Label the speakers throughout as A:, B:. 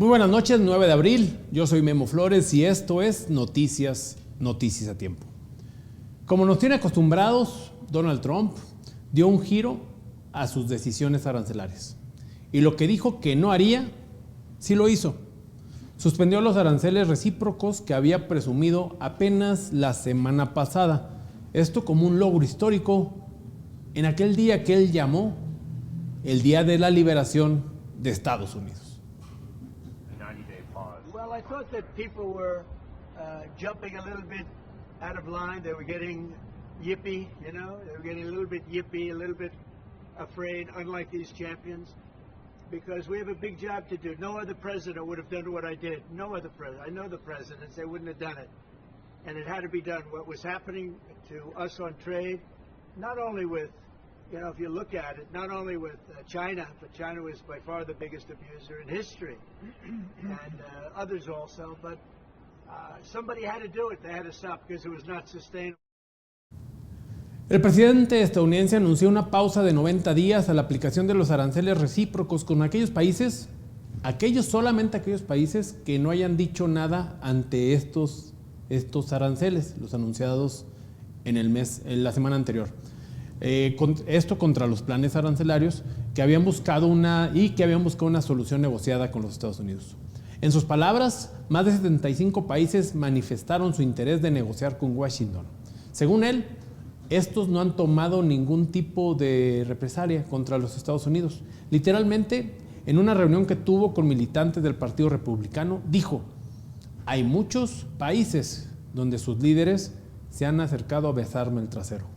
A: Muy buenas noches, 9 de abril. Yo soy Memo Flores y esto es Noticias a Tiempo. Como nos tiene acostumbrados, Donald Trump dio un giro a sus decisiones arancelarias. Y lo que dijo que no haría, sí lo hizo. Suspendió los aranceles recíprocos que había presumido apenas la semana pasada. Esto como un logro histórico en aquel día que él llamó el Día de la Liberación de Estados Unidos.
B: Well, I thought that people were jumping a little bit out of line. They were getting yippy, you know. They were getting a little bit yippy, a little bit afraid, unlike these champions, because we have a big job to do. No other president would have done what I did. No other president. I know the presidents. They wouldn't have done it. And it had to be done. What was happening to us on trade, not only with, you know, if you look at it, not only with China, but China was by far the biggest abuser in history, and others also, but somebody had to do it. They had to stop because it was not sustainable.
A: El presidente estadounidense anunció una pausa de 90 días a la aplicación de los aranceles recíprocos con solamente aquellos países que no hayan dicho nada ante estos aranceles, los anunciados en la semana anterior. Esto contra los planes arancelarios que habían buscado una solución negociada con los Estados Unidos. En sus palabras, más de 75 países manifestaron su interés de negociar con Washington. Según él, estos no han tomado ningún tipo de represalia contra los Estados Unidos. Literalmente, en una reunión que tuvo con militantes del Partido Republicano, dijo: hay muchos países donde sus líderes se han acercado a besarme el trasero.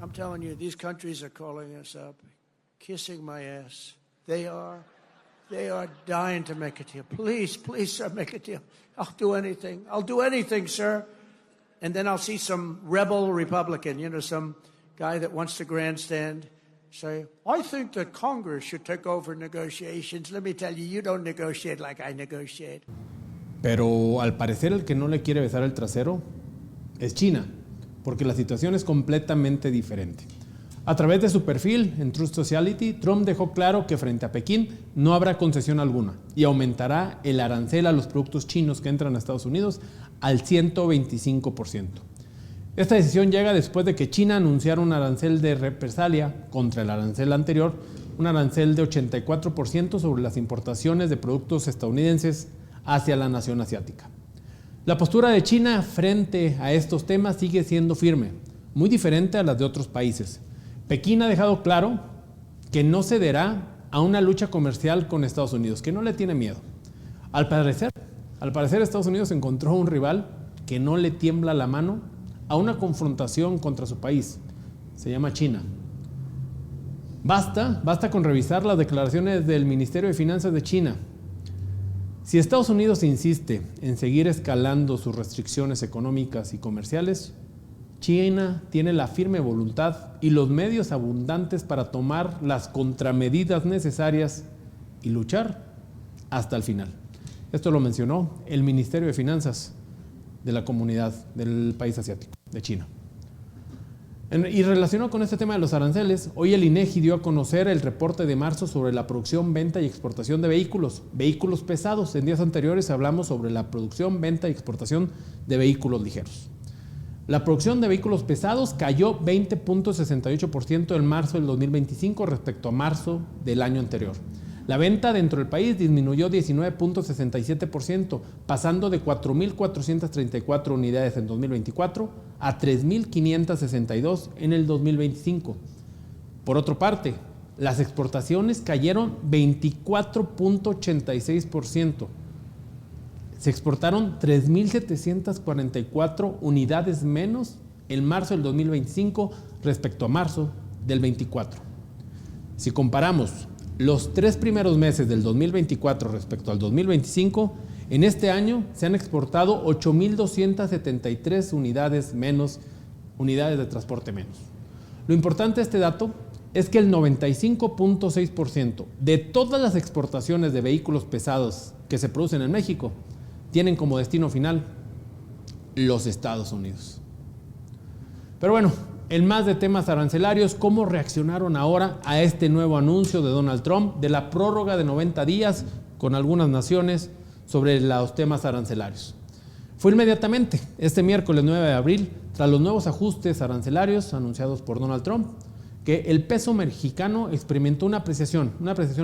C: I'm telling you, these countries are calling us up, kissing my ass. They are dying to make a deal. Please, sir, make a deal. I'll do anything, sir. And then I'll see some rebel Republican, some guy that wants to grandstand, say, I think that Congress should take over negotiations. Let me tell you, you don't negotiate like I negotiate.
A: Pero al parecer el que no le quiere besar el trasero es China, porque la situación es completamente diferente. A través de su perfil en Truth Sociality, Trump dejó claro que frente a Pekín no habrá concesión alguna y aumentará el arancel a los productos chinos que entran a Estados Unidos al 125%. Esta decisión llega después de que China anunciara un arancel de represalia contra el arancel anterior, un arancel de 84% sobre las importaciones de productos estadounidenses hacia la nación asiática. La postura de China frente a estos temas sigue siendo firme, muy diferente a las de otros países. Pekín ha dejado claro que no cederá a una lucha comercial con Estados Unidos, que no le tiene miedo. Al parecer Estados Unidos encontró un rival que no le tiembla la mano a una confrontación contra su país. Se llama China. Basta con revisar las declaraciones del Ministerio de Finanzas de China. Si Estados Unidos insiste en seguir escalando sus restricciones económicas y comerciales, China tiene la firme voluntad y los medios abundantes para tomar las contramedidas necesarias y luchar hasta el final. Esto lo mencionó el Ministerio de Finanzas de la comunidad del país asiático, de China. Y relacionado con este tema de los aranceles, hoy el INEGI dio a conocer el reporte de marzo sobre la producción, venta y exportación de vehículos pesados. En días anteriores hablamos sobre la producción, venta y exportación de vehículos ligeros. La producción de vehículos pesados cayó 20.68% en marzo del 2025 respecto a marzo del año anterior. La venta dentro del país disminuyó 19.67%, pasando de 4.434 unidades en 2024 a 3.562 en el 2025. Por otra parte, las exportaciones cayeron 24.86%. Se exportaron 3.744 unidades menos en marzo del 2025 respecto a marzo del 24. Si comparamos los 3 primeros meses del 2024 respecto al 2025, en este año se han exportado 8.273 unidades de transporte menos. Lo importante de este dato es que el 95.6% de todas las exportaciones de vehículos pesados que se producen en México tienen como destino final los Estados Unidos. Pero bueno, en más de temas arancelarios, ¿cómo reaccionaron ahora a este nuevo anuncio de Donald Trump de la prórroga de 90 días con algunas naciones sobre los temas arancelarios. Fue inmediatamente, este miércoles 9 de abril, tras los nuevos ajustes arancelarios anunciados por Donald Trump, que el peso mexicano experimentó una apreciación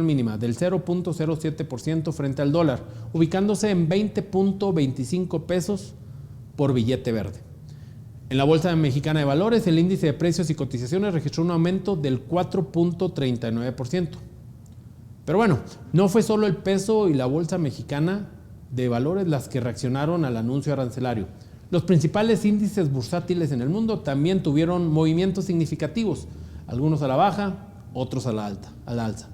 A: mínima del 0.07% frente al dólar, ubicándose en 20.25 pesos por billete verde. En la Bolsa Mexicana de Valores, el índice de precios y cotizaciones registró un aumento del 4.39%. Pero bueno, no fue solo el peso y la Bolsa Mexicana de Valores las que reaccionaron al anuncio arancelario. Los principales índices bursátiles en el mundo también tuvieron movimientos significativos, algunos a la baja, otros a la alza.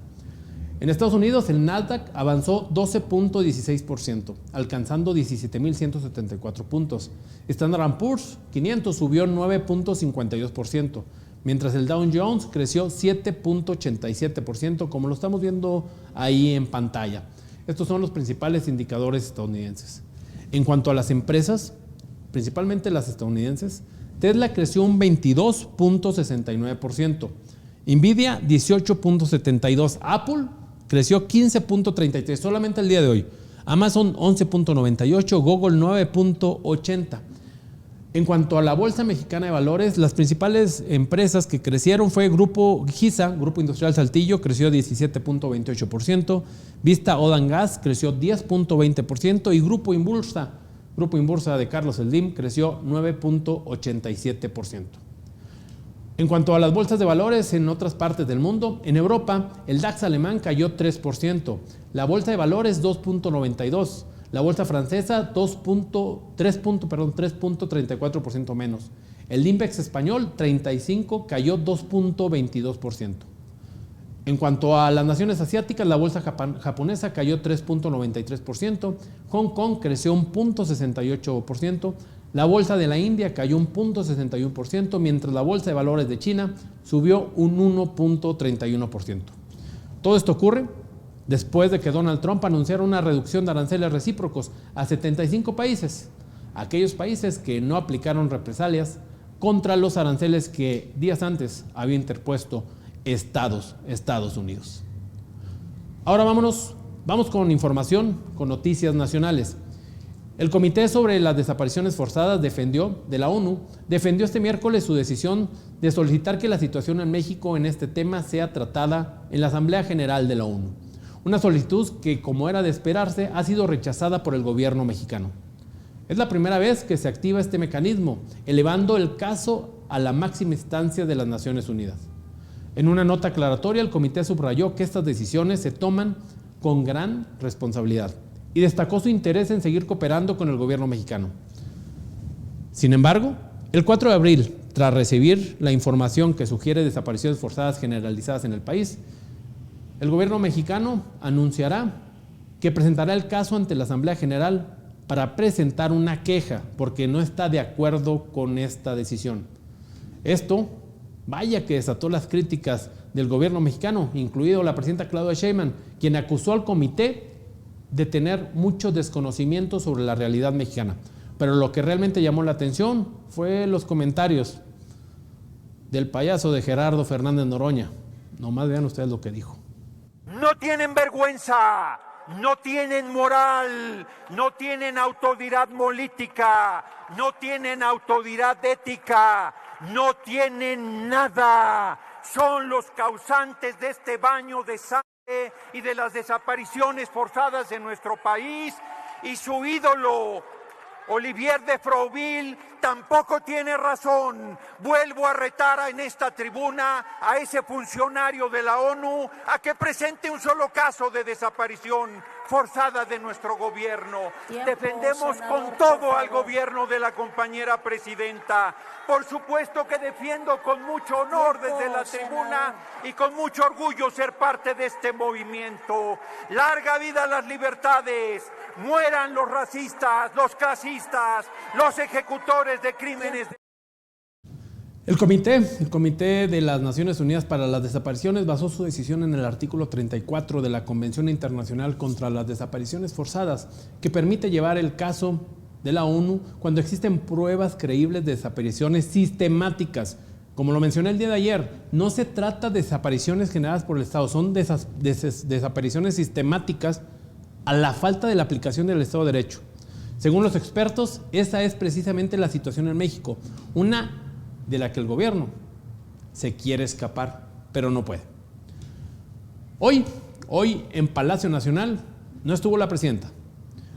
A: En Estados Unidos, el Nasdaq avanzó 12.16%, alcanzando 17.174 puntos. Standard & Poor's 500 subió 9.52%, mientras el Dow Jones creció 7.87%, como lo estamos viendo ahí en pantalla. Estos son los principales indicadores estadounidenses. En cuanto a las empresas, principalmente las estadounidenses, Tesla creció un 22.69%, Nvidia 18.72%, Apple creció 15.33% solamente el día de hoy, Amazon 11.98%, Google 9.80%. En cuanto a la Bolsa Mexicana de Valores, las principales empresas que crecieron fue Grupo GISA, Grupo Industrial Saltillo, creció 17.28%, Vista Oil & Gas creció 10.20% y Grupo Inbursa de Carlos Slim creció 9.87%. En cuanto a las bolsas de valores en otras partes del mundo, en Europa el DAX alemán cayó 3%, la bolsa de valores 2.92%, la bolsa francesa 3.34% menos. El INVEX español 35 cayó 2.22%. En cuanto a las naciones asiáticas, la bolsa japonesa cayó 3.93%, Hong Kong creció 1.68%, la bolsa de la India cayó 1.61%, mientras la bolsa de valores de China subió un 1.31%. Todo esto ocurre después de que Donald Trump anunciara una reducción de aranceles recíprocos a 75 países, aquellos países que no aplicaron represalias contra los aranceles que días antes había interpuesto Estados Unidos. Ahora vamos con información, con noticias nacionales. El Comité sobre las Desapariciones Forzadas de la ONU defendió este miércoles su decisión de solicitar que la situación en México en este tema sea tratada en la Asamblea General de la ONU. Una solicitud que, como era de esperarse, ha sido rechazada por el gobierno mexicano. Es la primera vez que se activa este mecanismo, elevando el caso a la máxima instancia de las Naciones Unidas. En una nota aclaratoria, el comité subrayó que estas decisiones se toman con gran responsabilidad y destacó su interés en seguir cooperando con el gobierno mexicano. Sin embargo, el 4 de abril, tras recibir la información que sugiere desapariciones forzadas generalizadas en el país, el gobierno mexicano anunciará que presentará el caso ante la Asamblea General para presentar una queja porque no está de acuerdo con esta decisión. Esto, vaya que desató las críticas del gobierno mexicano, incluido la presidenta Claudia Sheinbaum, quien acusó al comité de tener mucho desconocimiento sobre la realidad mexicana. Pero lo que realmente llamó la atención fue los comentarios del payaso de Gerardo Fernández Noroña. Nomás vean ustedes lo que dijo.
D: No tienen vergüenza, no tienen moral, no tienen autoridad política, no tienen autoridad ética, no tienen nada. Son los causantes de este baño de sangre y de las desapariciones forzadas en nuestro país, y su ídolo Olivier de Frouville tampoco tiene razón. Vuelvo a retar en esta tribuna a ese funcionario de la ONU a que presente un solo caso de desaparición forzada de nuestro gobierno. Defendemos con todo al gobierno de la compañera presidenta. Por supuesto que defiendo con mucho honor desde la tribuna y con mucho orgullo ser parte de este movimiento. Larga vida a las libertades. Mueran los racistas, los clasistas, los ejecutores de crímenes.
A: El Comité de las Naciones Unidas para las Desapariciones basó su decisión en el artículo 34 de la Convención Internacional contra las Desapariciones Forzadas, que permite llevar el caso de la ONU cuando existen pruebas creíbles de desapariciones sistemáticas. Como lo mencioné el día de ayer, no se trata de desapariciones generadas por el Estado, son desapariciones sistemáticas a la falta de la aplicación del Estado de Derecho. Según los expertos, esa es precisamente la situación en México, una de la que el gobierno se quiere escapar, pero no puede. Hoy en Palacio Nacional no estuvo la presidenta,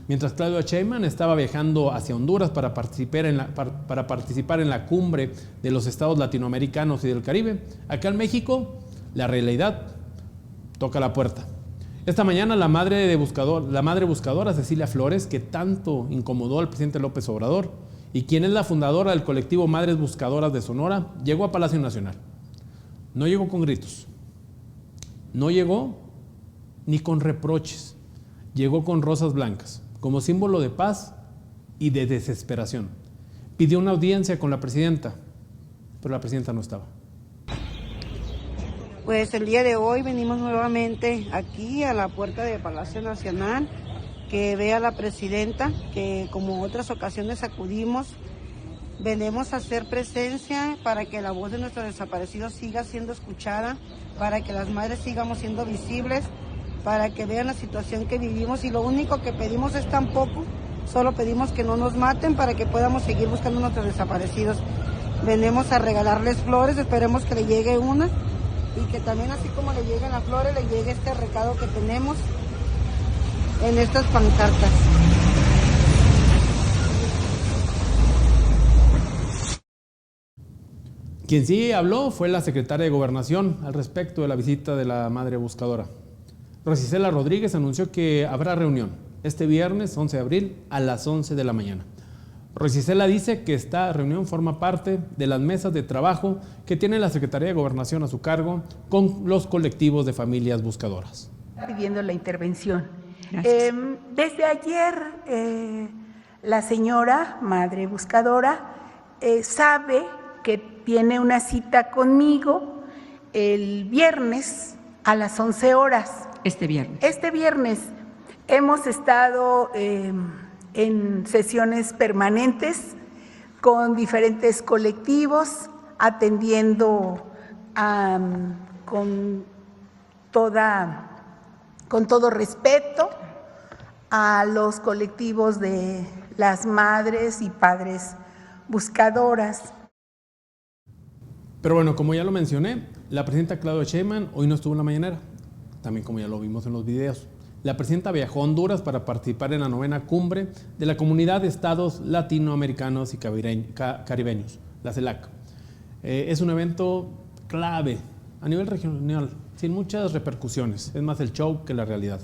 A: mientras Claudia Sheinbaum estaba viajando hacia Honduras para participar en la cumbre de los estados latinoamericanos y del Caribe. Acá en México, la realidad toca la puerta. Esta mañana la madre buscadora Cecilia Flores, que tanto incomodó al presidente López Obrador y quien es la fundadora del colectivo Madres Buscadoras de Sonora, llegó a Palacio Nacional. No llegó con gritos, no llegó ni con reproches, llegó con rosas blancas, como símbolo de paz y de desesperación. Pidió una audiencia con la presidenta, pero la presidenta no estaba.
E: Pues el día de hoy venimos nuevamente aquí a la puerta de Palacio Nacional, que vea a la presidenta, que como otras ocasiones acudimos, venimos a hacer presencia para que la voz de nuestros desaparecidos siga siendo escuchada, para que las madres sigamos siendo visibles, para que vean la situación que vivimos, y lo único que pedimos es tan poco, solo pedimos que no nos maten para que podamos seguir buscando a nuestros desaparecidos. Venimos a regalarles flores, esperemos que le llegue una, y que también así como le lleguen las flores, le llegue este recado que tenemos en estas pancartas.
A: Quien sí habló fue la secretaria de Gobernación al respecto de la visita de la madre buscadora. Rosa Isela Rodríguez anunció que habrá reunión este viernes 11 de abril a las 11 de la mañana. Rosa Isela dice que esta reunión forma parte de las mesas de trabajo que tiene la Secretaría de Gobernación a su cargo con los colectivos de familias buscadoras.
F: Pidiendo la intervención. Desde ayer la señora madre buscadora sabe que tiene una cita conmigo el viernes a las 11 horas.
G: Este viernes
F: hemos estado en sesiones permanentes con diferentes colectivos, atendiendo con todo respeto a los colectivos de las madres y padres buscadoras.
A: Pero bueno, como ya lo mencioné, la presidenta Claudia Sheinbaum hoy no estuvo en la mañanera, también como ya lo vimos en los videos. La presidenta viajó a Honduras para participar en la 9ª cumbre de la Comunidad de Estados Latinoamericanos y Caribeños, la CELAC. Es un evento clave a nivel regional, sin muchas repercusiones, es más el show que la realidad.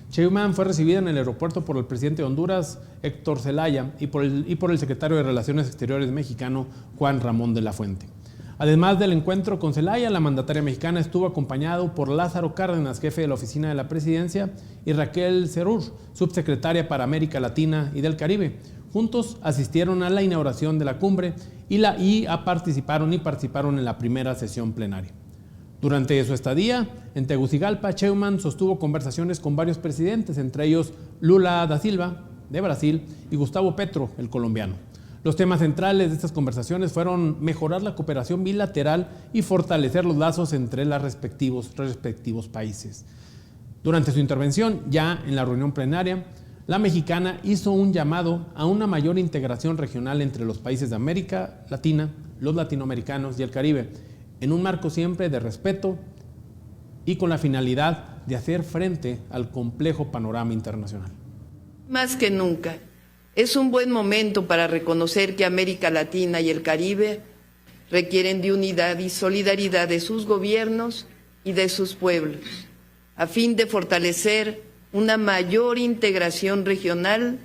A: Sheinbaum fue recibida en el aeropuerto por el presidente de Honduras, Héctor Zelaya, y por el secretario de Relaciones Exteriores mexicano, Juan Ramón de la Fuente. Además del encuentro con Zelaya, la mandataria mexicana estuvo acompañado por Lázaro Cárdenas, jefe de la oficina de la presidencia, y Raquel Cerur, subsecretaria para América Latina y del Caribe. Juntos asistieron a la inauguración de la cumbre participaron en la primera sesión plenaria. Durante su estadía en Tegucigalpa, Sheinbaum sostuvo conversaciones con varios presidentes, entre ellos Lula da Silva, de Brasil, y Gustavo Petro, el colombiano. Los temas centrales de estas conversaciones fueron mejorar la cooperación bilateral y fortalecer los lazos entre los respectivos países. Durante su intervención, ya en la reunión plenaria, la mexicana hizo un llamado a una mayor integración regional entre los países de América Latina, los latinoamericanos y el Caribe, en un marco siempre de respeto y con la finalidad de hacer frente al complejo panorama internacional.
H: Más que nunca, es un buen momento para reconocer que América Latina y el Caribe requieren de unidad y solidaridad de sus gobiernos y de sus pueblos, a fin de fortalecer una mayor integración regional,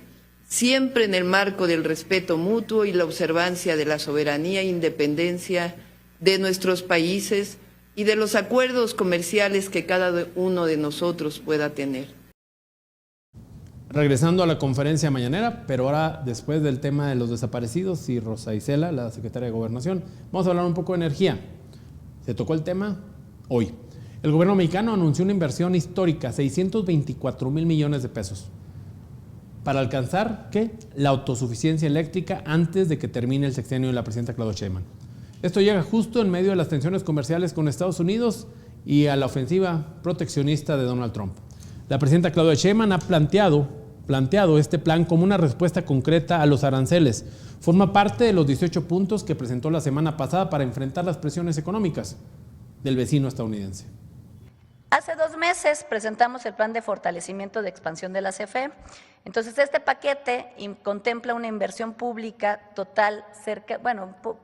H: siempre en el marco del respeto mutuo y la observancia de la soberanía e independencia de nuestros países y de los acuerdos comerciales que cada uno de nosotros pueda tener.
A: Regresando a la conferencia mañanera, pero ahora después del tema de los desaparecidos y Rosa Isela, la secretaria de Gobernación, vamos a hablar un poco de energía. Se tocó el tema hoy. El gobierno mexicano anunció una inversión histórica, 624,000 millones de pesos, para alcanzar, ¿qué?, la autosuficiencia eléctrica antes de que termine el sexenio de la presidenta Claudia Sheinbaum. Esto llega justo en medio de las tensiones comerciales con Estados Unidos y a la ofensiva proteccionista de Donald Trump. La presidenta Claudia Sheinbaum ha planteado este plan como una respuesta concreta a los aranceles. Forma parte de los 18 puntos que presentó la semana pasada para enfrentar las presiones económicas del vecino estadounidense.
I: Hace 2 meses presentamos el plan de fortalecimiento de expansión de la CFE. Entonces, este paquete contempla una inversión pública total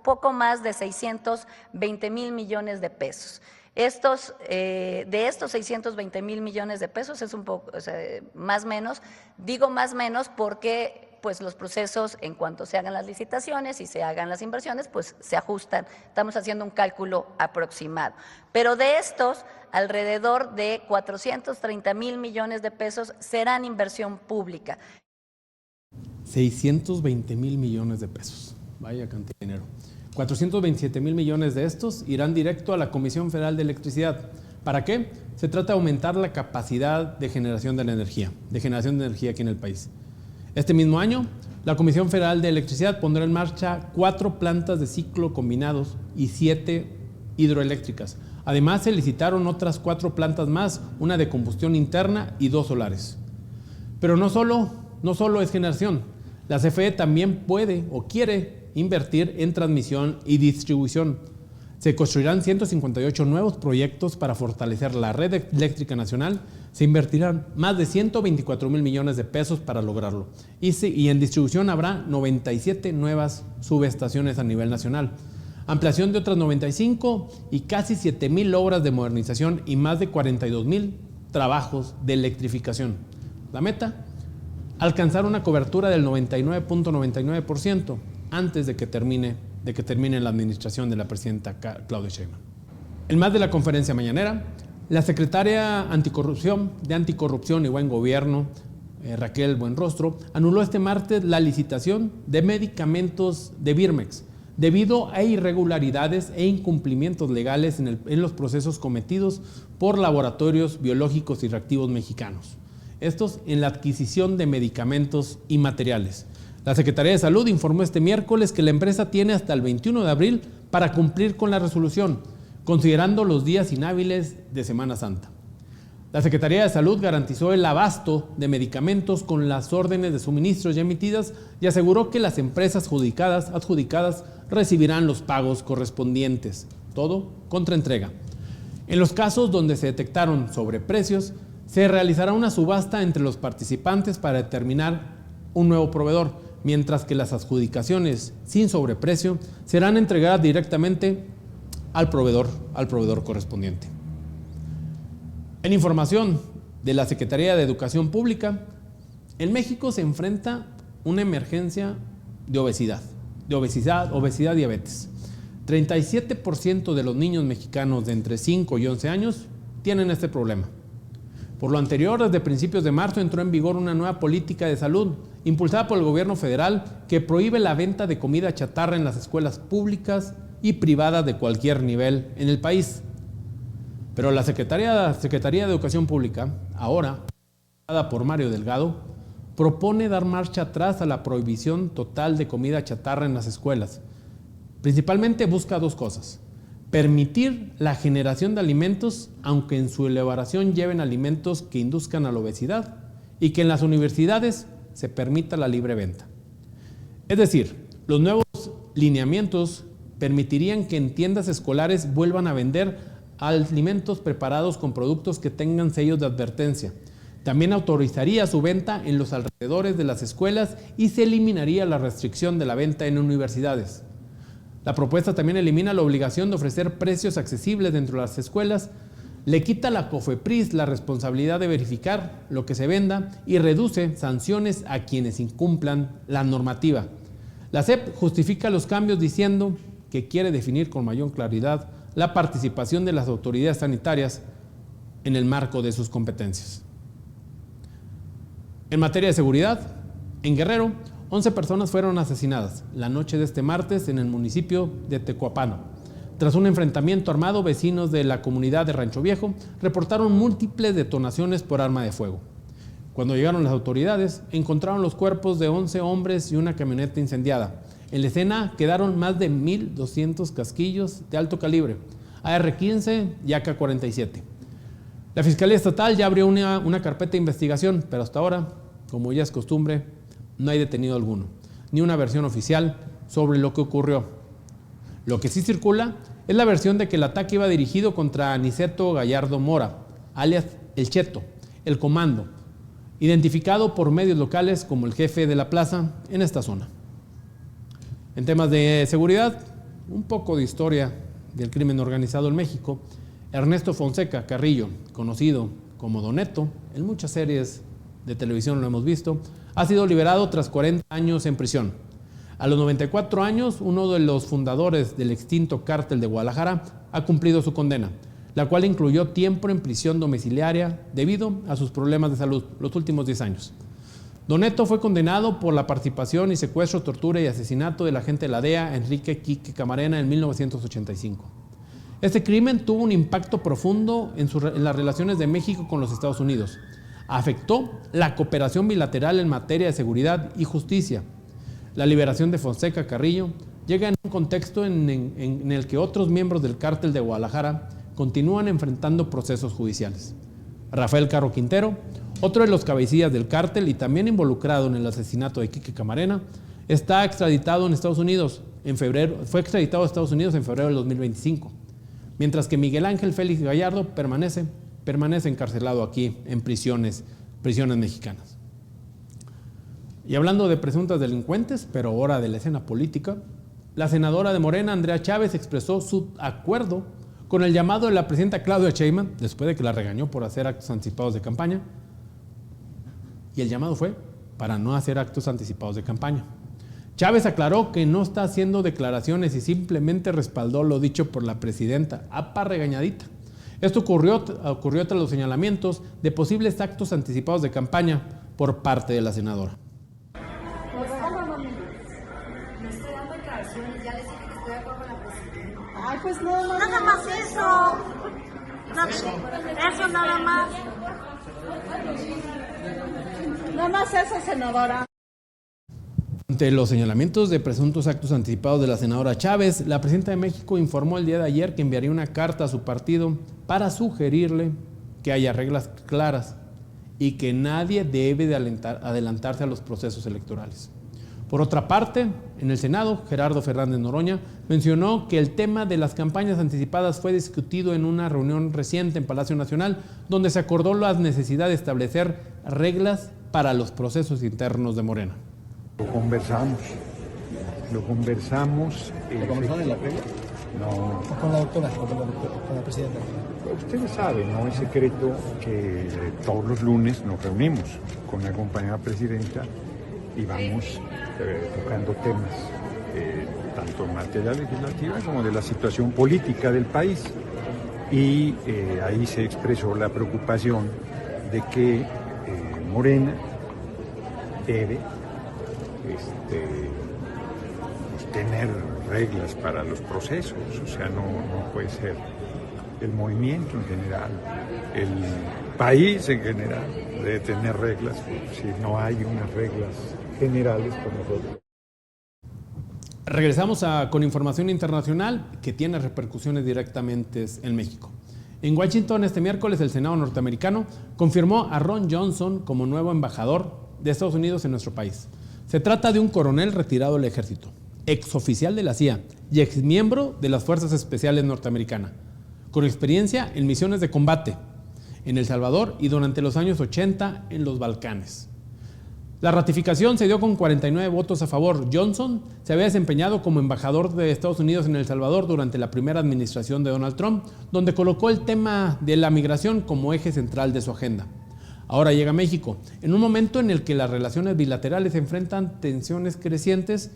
I: poco más de 620,000 millones de pesos. De estos 620,000 millones de pesos es un poco, más menos. Digo más menos porque pues los procesos, en cuanto se hagan las licitaciones y se hagan las inversiones, pues se ajustan. Estamos haciendo un cálculo aproximado. Pero de estos, alrededor de 430,000 millones de pesos serán inversión pública.
A: 620,000 millones de pesos. Vaya cantidad de dinero. 427,000 millones de estos irán directo a la Comisión Federal de Electricidad. ¿Para qué? Se trata de aumentar la capacidad de generación de energía aquí en el país. Este mismo año, la Comisión Federal de Electricidad pondrá en marcha 4 plantas de ciclo combinados y 7 hidroeléctricas. Además, se licitaron otras 4 plantas más, una de combustión interna y 2 solares. Pero no solo es generación. La CFE también puede o quiere invertir en transmisión y distribución. Se construirán 158 nuevos proyectos para fortalecer la red eléctrica nacional. Se invertirán más de 124,000 millones de pesos para lograrlo. Y en distribución habrá 97 nuevas subestaciones a nivel nacional. Ampliación de otras 95 y casi 7,000 obras de modernización y más de 42,000 trabajos de electrificación. La meta, alcanzar una cobertura del 99.99% antes de que termine la administración de la presidenta Claudia Sheinbaum. En más de la conferencia mañanera, la secretaria de Anticorrupción y Buen Gobierno, Raquel Buenrostro, anuló este martes la licitación de medicamentos de Birmex debido a irregularidades e incumplimientos legales en los procesos cometidos por laboratorios biológicos y reactivos mexicanos. Estos en la adquisición de medicamentos y materiales. La Secretaría de Salud informó este miércoles que la empresa tiene hasta el 21 de abril para cumplir con la resolución, considerando los días inhábiles de Semana Santa. La Secretaría de Salud garantizó el abasto de medicamentos con las órdenes de suministros ya emitidas y aseguró que las empresas adjudicadas recibirán los pagos correspondientes, todo contra entrega. En los casos donde se detectaron sobreprecios, se realizará una subasta entre los participantes para determinar un nuevo proveedor, mientras que las adjudicaciones sin sobreprecio serán entregadas directamente al proveedor correspondiente. En información de la Secretaría de Educación Pública, en México se enfrenta una emergencia de obesidad y diabetes. 37% de los niños mexicanos de entre 5 y 11 años tienen este problema. Por lo anterior, desde principios de marzo entró en vigor una nueva política de salud impulsada por el gobierno federal que prohíbe la venta de comida chatarra en las escuelas públicas y privadas de cualquier nivel en el país. Pero la Secretaría de Educación Pública, ahora, dada por Mario Delgado, propone dar marcha atrás a la prohibición total de comida chatarra en las escuelas. Principalmente busca 2 cosas: permitir la generación de alimentos, aunque en su elaboración lleven alimentos que induzcan a la obesidad, y que en las universidades se permita la libre venta. Es decir, los nuevos lineamientos permitirían que en tiendas escolares vuelvan a vender alimentos preparados con productos que tengan sellos de advertencia. También autorizaría su venta en los alrededores de las escuelas y se eliminaría la restricción de la venta en universidades. La propuesta también elimina la obligación de ofrecer precios accesibles dentro de las escuelas, le quita a la COFEPRIS la responsabilidad de verificar lo que se venda y reduce sanciones a quienes incumplan la normativa. La SEP justifica los cambios diciendo que quiere definir con mayor claridad la participación de las autoridades sanitarias en el marco de sus competencias. En materia de seguridad, en Guerrero, 11 personas fueron asesinadas la noche de este martes en el municipio de Tecuapano. Tras un enfrentamiento armado, vecinos de la comunidad de Rancho Viejo reportaron múltiples detonaciones por arma de fuego. Cuando llegaron las autoridades, encontraron los cuerpos de 11 hombres y una camioneta incendiada. En la escena quedaron más de 1,200 casquillos de alto calibre, AR-15 y AK-47. La Fiscalía Estatal ya abrió una carpeta de investigación, pero hasta ahora, como ya es costumbre, no hay detenido alguno, ni una versión oficial sobre lo que ocurrió. Lo que sí circula es la versión de que el ataque iba dirigido contra Aniceto Gallardo Mora, alias El Cheto, el comando, identificado por medios locales como el jefe de la plaza en esta zona. En temas de seguridad, un poco de historia del crimen organizado en México. Ernesto Fonseca Carrillo, conocido como Don Neto, en muchas series de televisión lo hemos visto, ha sido liberado tras 40 años en prisión. A los 94 años, uno de los fundadores del extinto cártel de Guadalajara ha cumplido su condena, la cual incluyó tiempo en prisión domiciliaria debido a sus problemas de salud los últimos 10 años. Don Neto fue condenado por la participación y secuestro, tortura y asesinato del agente de la DEA, Enrique Quique Camarena, en 1985. Este crimen tuvo un impacto profundo en las relaciones de México con los Estados Unidos. Afectó la cooperación bilateral en materia de seguridad y justicia. La liberación de Fonseca Carrillo llega en un contexto en el que otros miembros del cártel de Guadalajara continúan enfrentando procesos judiciales. Rafael Caro Quintero, otro de los cabecillas del cártel y también involucrado en el asesinato de Quique Camarena, está extraditado en Estados Unidos fue extraditado a Estados Unidos en febrero del 2025. Mientras que Miguel Ángel Félix Gallardo permanece encarcelado aquí en prisiones mexicanas. Y hablando de presuntas delincuentes, pero ahora de la escena política, la senadora de Morena, Andrea Chávez, expresó su acuerdo con el llamado de la presidenta Claudia Sheinbaum, después de que la regañó por hacer actos anticipados de campaña, y el llamado fue para no hacer actos anticipados de campaña. Chávez aclaró que no está haciendo declaraciones y simplemente respaldó lo dicho por la presidenta, regañadita. Esto ocurrió tras los señalamientos de posibles actos anticipados de campaña por parte de la senadora.
J: Ay, pues nada más eso. Eso nada más. Nada más eso, senadora.
A: Ante los señalamientos de presuntos actos anticipados de la senadora Chávez, la presidenta de México informó el día de ayer que enviaría una carta a su partido para sugerirle que haya reglas claras y que nadie debe de adelantarse a los procesos electorales. Por otra parte, en el Senado, Gerardo Fernández Noroña mencionó que el tema de las campañas anticipadas fue discutido en una reunión reciente en Palacio Nacional, donde se acordó la necesidad de establecer reglas para los procesos internos de Morena.
K: Lo conversamos. ¿Lo conversaron en la previa? No. ¿Con la doctora? ¿Con la presidenta? Ustedes saben, no es secreto que todos los lunes nos reunimos con la compañera presidenta y vamos tocando temas, tanto en materia legislativa como de la situación política del país. Y ahí se expresó la preocupación de que Morena debe tener reglas para los procesos, o sea, no puede ser el movimiento en general, el país en general debe tener reglas, si no hay unas reglas generales con nosotros.
A: Regresamos con información internacional que tiene repercusiones directamente en México. En Washington este miércoles el Senado norteamericano confirmó a Ron Johnson como nuevo embajador de Estados Unidos en nuestro país. Se trata de un coronel retirado del ejército, exoficial de la CIA y exmiembro de las Fuerzas Especiales norteamericanas, con experiencia en misiones de combate en El Salvador y durante los años 80 en los Balcanes. La ratificación se dio con 49 votos a favor. Johnson se había desempeñado como embajador de Estados Unidos en El Salvador durante la primera administración de Donald Trump, donde colocó el tema de la migración como eje central de su agenda. Ahora llega a México, en un momento en el que las relaciones bilaterales enfrentan tensiones crecientes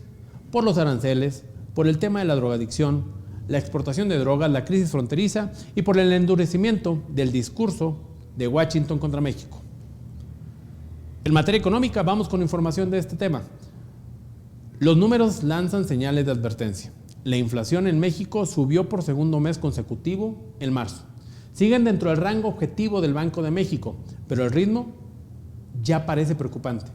A: por los aranceles, por el tema de la drogadicción, la exportación de drogas, la crisis fronteriza y por el endurecimiento del discurso de Washington contra México. En materia económica, vamos con información de este tema. Los números lanzan señales de advertencia. La inflación en México subió por segundo mes consecutivo en marzo. Siguen dentro del rango objetivo del Banco de México, pero el ritmo ya parece preocupante.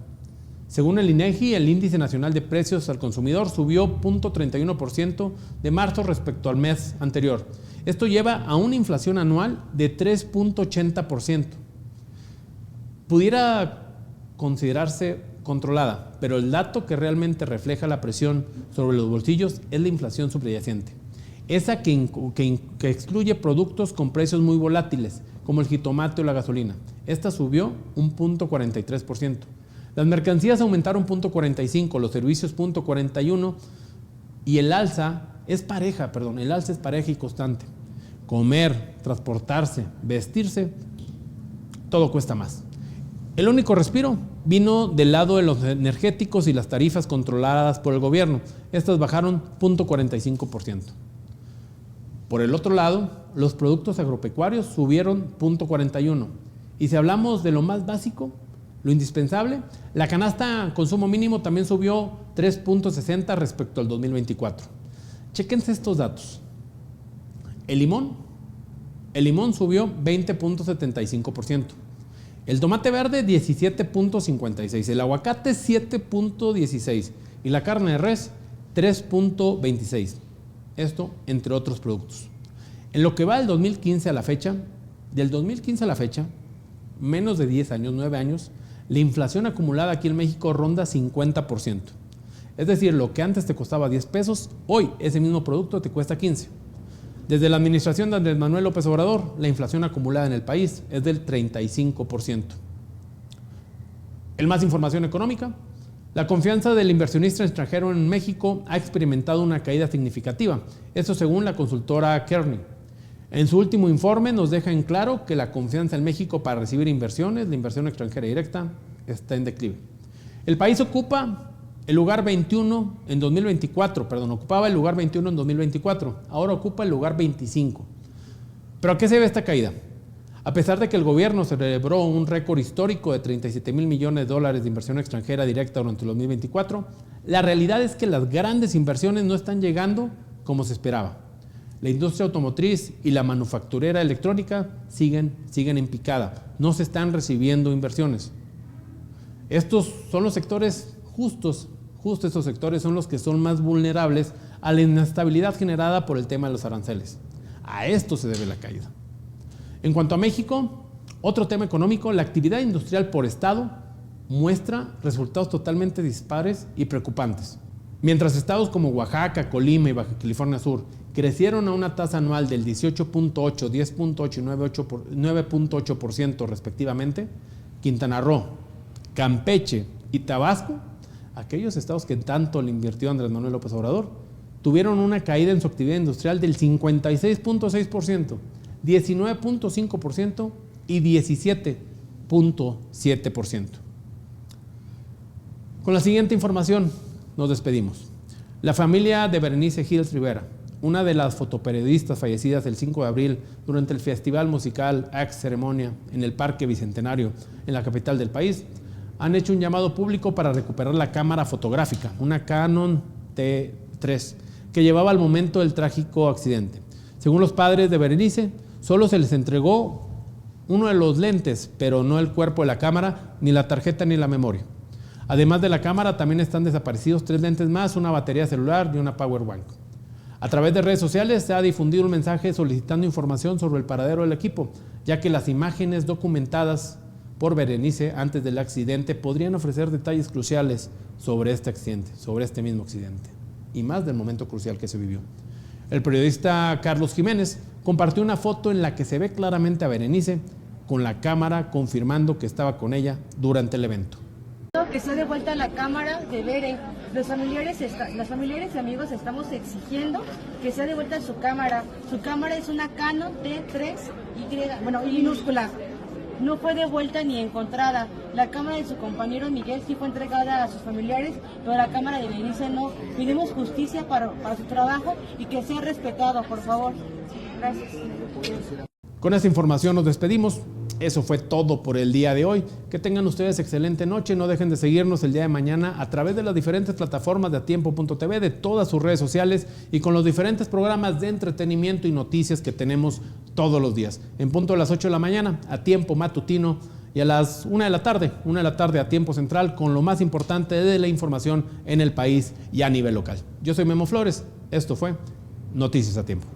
A: Según el INEGI, el índice nacional de precios al consumidor subió 0.31% de marzo respecto al mes anterior. Esto lleva a una inflación anual de 3.80%. Pudiera considerarse controlada, pero el dato que realmente refleja la presión sobre los bolsillos es la inflación subyacente. Esa que excluye productos con precios muy volátiles, como el jitomate o la gasolina. Esta subió un 0.43%. Las mercancías aumentaron 0.45%, los servicios 0.41% y el alza es pareja y constante. Comer, transportarse, vestirse, todo cuesta más. El único respiro vino del lado de los energéticos y las tarifas controladas por el gobierno. Estas bajaron 0.45%. Por el otro lado, los productos agropecuarios subieron 0.41%. Y si hablamos de lo más básico, lo indispensable, la canasta consumo mínimo también subió 3.60% respecto al 2024. Chéquense estos datos. El limón subió 20.75%. El tomate verde 17.56%, el aguacate 7.16% y la carne de res 3.26%. Esto entre otros productos. En lo que va del 2015 a la fecha, menos de 10 años, 9 años, la inflación acumulada aquí en México ronda 50%. Es decir, lo que antes te costaba 10 pesos, hoy ese mismo producto te cuesta 15. Desde la administración de Andrés Manuel López Obrador, la inflación acumulada en el país es del 35%. En más información económica, la confianza del inversionista extranjero en México ha experimentado una caída significativa, eso según la consultora Kearney. En su último informe nos deja en claro que la confianza en México para recibir inversiones, la inversión extranjera directa, está en declive. El país ocupaba el lugar 21 en 2024, ahora ocupa el lugar 25. ¿Pero a qué se debe esta caída? A pesar de que el gobierno celebró un récord histórico de $37,000 millones de inversión extranjera directa durante el 2024, la realidad es que las grandes inversiones no están llegando como se esperaba. La industria automotriz y la manufacturera electrónica siguen en picada, no se están recibiendo inversiones. Estos son los sectores justos estos sectores son los que son más vulnerables a la inestabilidad generada por el tema de los aranceles. A esto se debe la caída. En cuanto a México, otro tema económico, la actividad industrial por estado muestra resultados totalmente dispares y preocupantes. Mientras estados como Oaxaca, Colima y Baja California Sur crecieron a una tasa anual del 18.8%, 10.8% y 9.8% respectivamente, Quintana Roo, Campeche y Tabasco, aquellos estados que tanto le invirtió Andrés Manuel López Obrador, tuvieron una caída en su actividad industrial del 56.6%, 19.5% y 17.7%. Con la siguiente información nos despedimos. La familia de Berenice Hills Rivera, una de las fotoperiodistas fallecidas el 5 de abril durante el festival musical Axe Ceremonia en el Parque Bicentenario en la capital del país, han hecho un llamado público para recuperar la cámara fotográfica, una Canon T3, que llevaba al momento del trágico accidente. Según los padres de Berenice, solo se les entregó uno de los lentes, pero no el cuerpo de la cámara, ni la tarjeta ni la memoria. Además de la cámara, también están desaparecidos 3 lentes más, una batería celular y una power bank. A través de redes sociales se ha difundido un mensaje solicitando información sobre el paradero del equipo, ya que las imágenes documentadas por Berenice antes del accidente podrían ofrecer detalles cruciales sobre este accidente, sobre este mismo accidente, y más del momento crucial que se vivió. El periodista Carlos Jiménez compartió una foto en la que se ve claramente a Berenice con la cámara confirmando que estaba con ella durante el evento.
L: Que sea de vuelta la cámara de Bere. Los familiares y amigos estamos exigiendo que sea de vuelta su cámara. Su cámara es una Canon T3 minúscula. No fue devuelta ni encontrada. La cámara de su compañero Miguel sí fue entregada a sus familiares, pero la cámara de Berenice no. Pedimos justicia para su trabajo y que sea respetado, por favor. Gracias.
A: Con esta información nos despedimos. Eso fue todo por el día de hoy. Que tengan ustedes excelente noche. No dejen de seguirnos el día de mañana a través de las diferentes plataformas de atiempo.tv, de todas sus redes sociales y con los diferentes programas de entretenimiento y noticias que tenemos todos los días. En punto de las 8 de la mañana, a tiempo matutino, y a las 1 de la tarde a tiempo central, con lo más importante de la información en el país y a nivel local. Yo soy Memo Flores, esto fue Noticias a Tiempo.